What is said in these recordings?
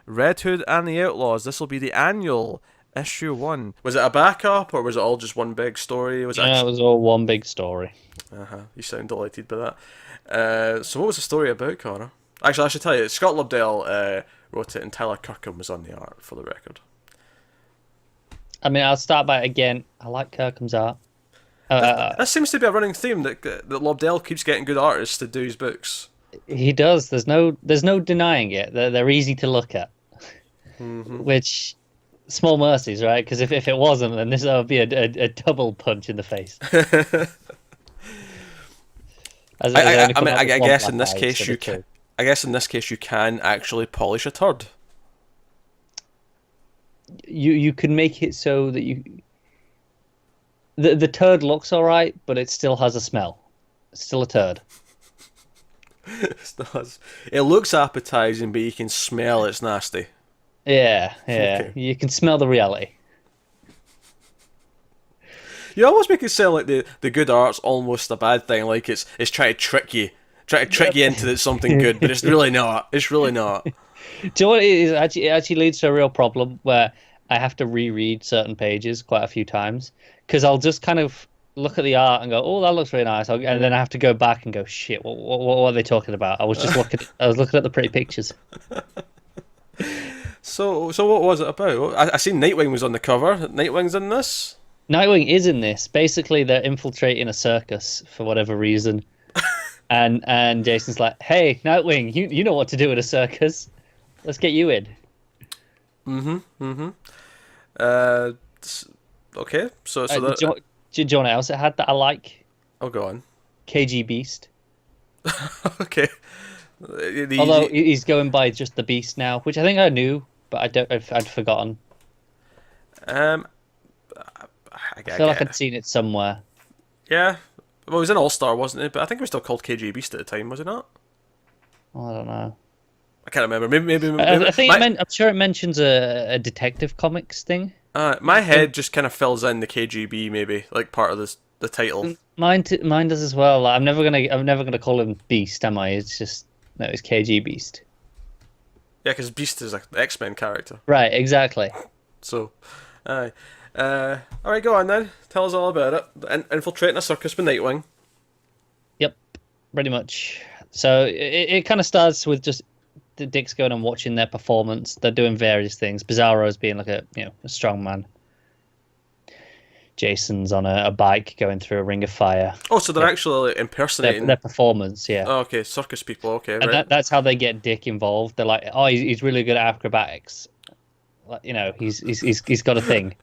Red Hood and the Outlaws. This will be the annual issue 1. Was it a backup or was it all just one big story? Was it Yeah, it was all one big story. You sound delighted by that. So what was the story about, Connor? Actually, I should tell you, Scott Lobdell wrote it and Tyler Kirkham was on the art, for the record. I mean, I'll start by again. I like Kirkham's art. That seems to be a running theme that Lobdell keeps getting good artists to do his books. He does. There's no denying it. They're easy to look at. Which, small mercies, right? Because if it wasn't, then this would be a double punch in the face. I guess in this case you can. I guess in this case you can actually polish a turd. You can make it so that the turd looks all right, but it still has a smell. It's still a turd. It looks appetizing, but you can smell it's nasty. Yeah. Okay. You can smell the reality. You almost make it sound like the good art's almost a bad thing, like it's trying to trick you. Try to trick you into something good, but it's really not. It's really not. Do you know what it is? It actually leads to a real problem where I have to reread certain pages quite a few times because I'll just kind of look at the art and go, "Oh, that looks really nice," and then I have to go back and go, "Shit, what are they talking about?" I was looking at the pretty pictures. So what was it about? I seen Nightwing was on the cover. Nightwing's in this. Nightwing is in this. Basically, they're infiltrating a circus for whatever reason. And Jason's like, "Hey, Nightwing, you know what to do at a circus. Let's get you in." Okay. So Do you know what else it had that I like? Oh, go on. KG Beast. Okay. Although he's going by just the Beast now, which I think I knew, but I'd forgotten. I feel like I'd seen it somewhere. Yeah. Well, it was in All Star, wasn't it? But I think it was still called KG Beast at the time, was it not? Oh, I don't know. I can't remember. Maybe I think I'm sure it mentions a Detective Comics thing. My head just kind of fills in the KGB, maybe like part of the title. Mine does as well. Like, I'm never gonna call him Beast, am I? It's just no, it's KG Beast. Yeah, because Beast is an X-Men character. Right, exactly. So, all right, go on then. Tell us all about it. Infiltrating a circus with Nightwing. Yep, pretty much. So it kind of starts with just Dick's going and watching their performance. They're doing various things. Bizarro's being like a strong man. Jason's on a bike going through a ring of fire. Oh, so they're actually impersonating their performance, yeah. Oh, okay, circus people. Okay, and right. that's how they get Dick involved. They're like, oh, he's really good at acrobatics. Like, he's got a thing.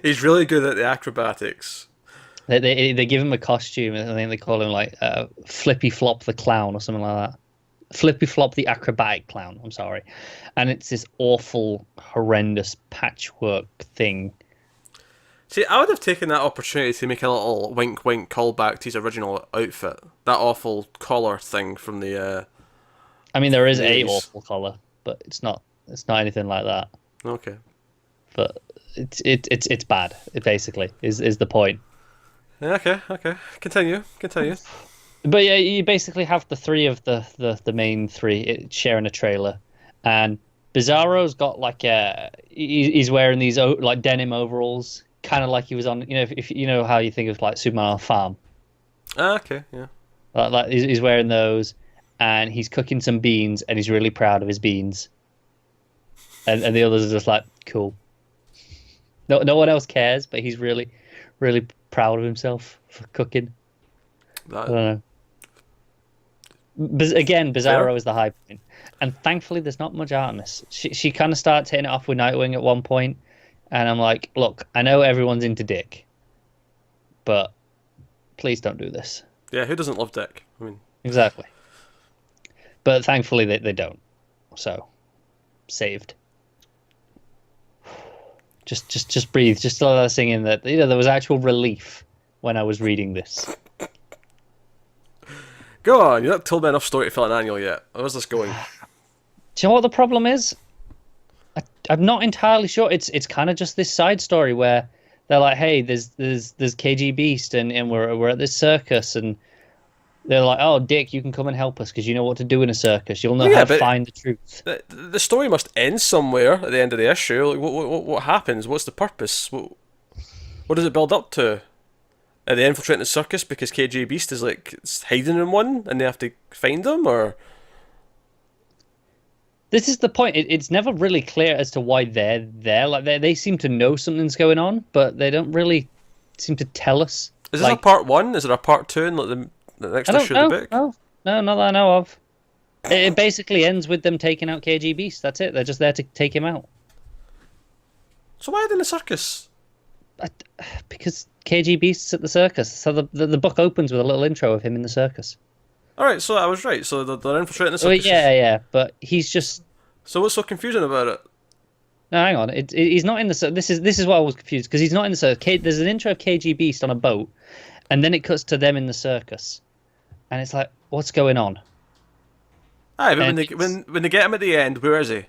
He's really good at the acrobatics. They give him a costume, and I think they call him like Flippy Flop the Clown or something like that. Flippy Flop the Acrobatic Clown. I'm sorry, and it's this awful, horrendous patchwork thing. See, I would have taken that opportunity to make a little wink, wink callback to his original outfit. That awful collar thing from the. I mean, there is a awful collar, but it's not anything like that. Okay. But it's bad. It basically is the point. Okay. Continue. But yeah, you basically have the three of the main three sharing a trailer, and Bizarro's got like he's wearing these like denim overalls, kind of like he was on. If you know how you think of like Superman on a Farm. Okay, yeah. Like he's wearing those, and he's cooking some beans, and he's really proud of his beans. And the others are just like, cool. No one else cares, but he's really, really proud of himself for cooking. I don't know. Again, Bizarro is the high point. And thankfully, there's not much art in this. She kind of starts hitting it off with Nightwing at one point, and I'm like, look, I know everyone's into Dick, but please don't do this. Yeah, who doesn't love Dick? I mean, exactly. But thankfully, they don't. So, saved. Just breathe. Just let us sing in that. There was actual relief when I was reading this. Go on. You're not told me enough story to fill an annual yet. Where's this going? Do you know what the problem is? I'm not entirely sure. It's kind of just this side story where they're like, hey, there's KG Beast and we're at this circus, and They're like, "Oh, Dick, you can come and help us because you know what to do in a circus. You'll know Well, how yeah, to but find the truth." the story must end somewhere at the end of the issue. Like, what happens? What's the purpose? What does it build up to? Are they infiltrating the circus because KJ Beast is like hiding in one and they have to find him, or This is the point. It's never really clear as to why they're there. Like they seem to know something's going on, but they don't really seem to tell us. is this a Like, part one? Is there a part two in like the next I don't issue of the know. book? No, not that I know of. It basically ends with them taking out KG Beast. That's it. They're just there to take him out. So why are they in the circus? I, because KG Beast's at the circus. So the book opens with a little intro of him in the circus. All right, so I was right. So they're infiltrating the Well, circus. yeah, but he's just So what's so confusing about it? no. Hang on, he's not in the. This is why I was confused because he's not in the circus. There's an intro of KG Beast on a boat, and then it cuts to them in the circus, and it's like, what's going on? Aye, but And when they get him at the end, where is he?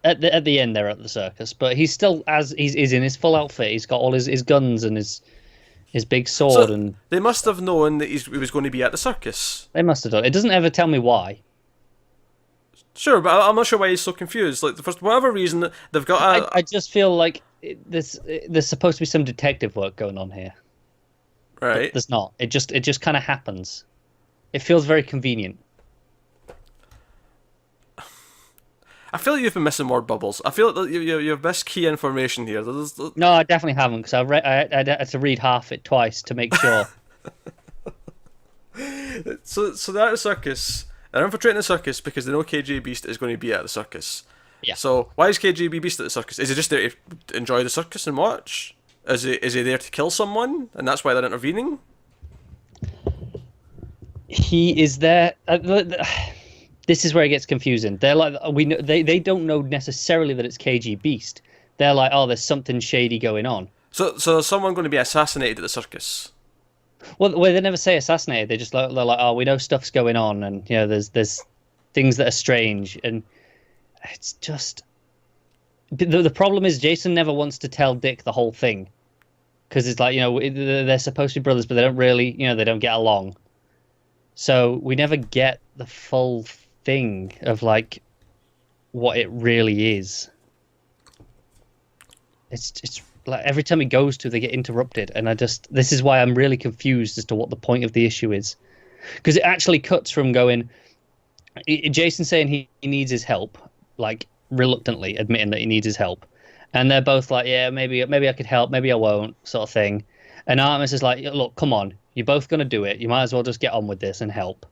At the end, they're at the circus, but he's still he's in his full outfit. He's got all his guns and his big sword, So and they must have known that he was going to be at the circus. they must have done. It doesn't ever tell me why. Sure, but I'm not sure why he's so confused. Like, for whatever reason, they've got a... I just feel like there's supposed to be some detective work going on here. Right. But there's not. It just kind of happens. It feels very convenient. I feel like you've been missing word bubbles. I feel like you've missed key information here. No, I definitely haven't because I had to read half it twice to make sure. So they're at the circus. They're infiltrating the circus because they know KJ Beast is going to be at the circus. Yeah. So why is KJ Beast at the circus? Is he just there to enjoy the circus and watch? Is he there to kill someone and that's why they're intervening? He is there. This is where it gets confusing. They're like we know they don't know necessarily that it's KG Beast. They're like, oh, there's something shady going on. So is someone going to be assassinated at the circus? Well, they never say assassinated. They're like, oh, we know stuff's going on, and you know, there's things that are strange, and it's just the problem is Jason never wants to tell Dick the whole thing because it's like, you know, they're supposed to be brothers, but they don't really, you know, they don't get along. So we never get the full thing of like what it really is. It's like every time he goes to, they get interrupted, and this is why I'm really confused as to what the point of the issue is, because it actually cuts from going Jason saying he needs his help, like reluctantly admitting that he needs his help, and they're both like, yeah, maybe I could help, maybe I won't, sort of thing, and Artemis is like, look, come on, you're both gonna do it, you might as well just get on with this and help,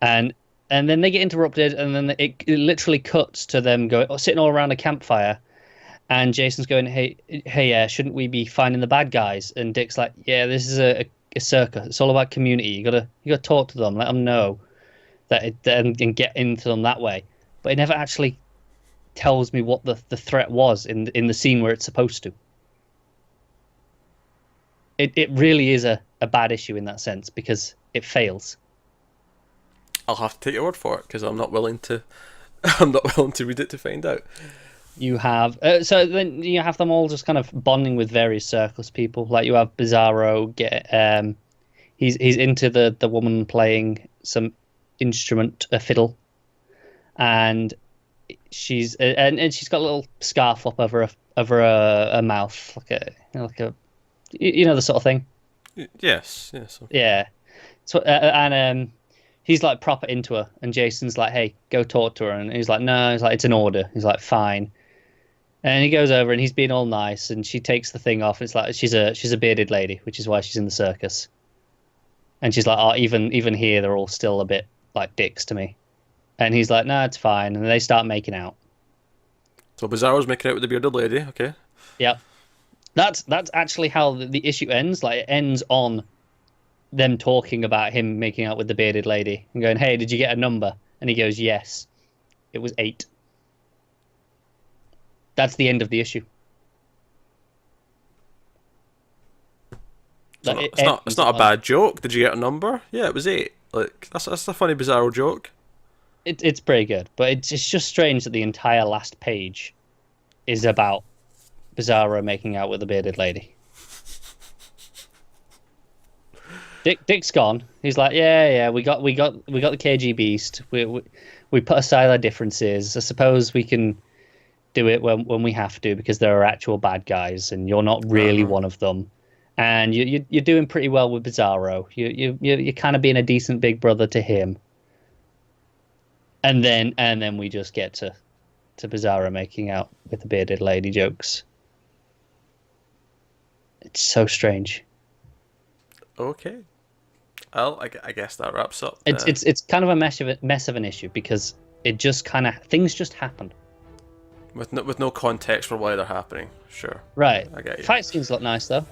and then they get interrupted, and then it literally cuts to them sitting all around a campfire. And Jason's going, hey, shouldn't we be finding the bad guys? And Dick's like, yeah, this is a circus. It's all about community. You gotta talk to them, let them know that and get into them that way. But it never actually tells me what the threat was in the scene where it's supposed to. It really is a bad issue in that sense because it fails. I'll have to take your word for it because I'm not willing to. I'm not willing to read it to find out. You have so then you have them all just kind of bonding with various circus people. Like you have Bizarro he's into the woman playing some instrument, a fiddle, and she's she's got a little scarf up over a mouth, like a you know the sort of thing. Yes. Yeah. So and he's like proper into her, and Jason's like, hey, go talk to her, and he's like, no, he's like, it's an order. He's like, fine. And he goes over and he's being all nice, and she takes the thing off. It's like she's a bearded lady, which is why she's in the circus. And she's like, oh, even here they're all still a bit like dicks to me. And he's like, no, it's fine. And they start making out. So Bizarro's making out with the bearded lady. Okay. Yep. That's actually how the issue ends. Like it ends on them talking about him making out with the bearded lady and going, hey, did you get a number? And he goes, yes. It was 8. That's the end of the issue. It's not a bad joke. Did you get a number? Yeah, it was 8. Like that's a funny Bizarro joke. It's pretty good, but it's just strange that the entire last page is about Bizarro making out with a bearded lady. Dick's gone. He's like, yeah, we got the KG Beast. We put aside our differences. I suppose we can do it when we have to because there are actual bad guys, and you're not really one of them. And you're doing pretty well with Bizarro. You're kind of being a decent big brother to him. And then we just get to Bizarro making out with the bearded lady jokes. It's so strange. Okay. Well, I guess that wraps up. It's kind of a mess of an issue because it just kind of things just happen with no context for why they're happening. Sure. Right. I get you. Fight scenes look nice though.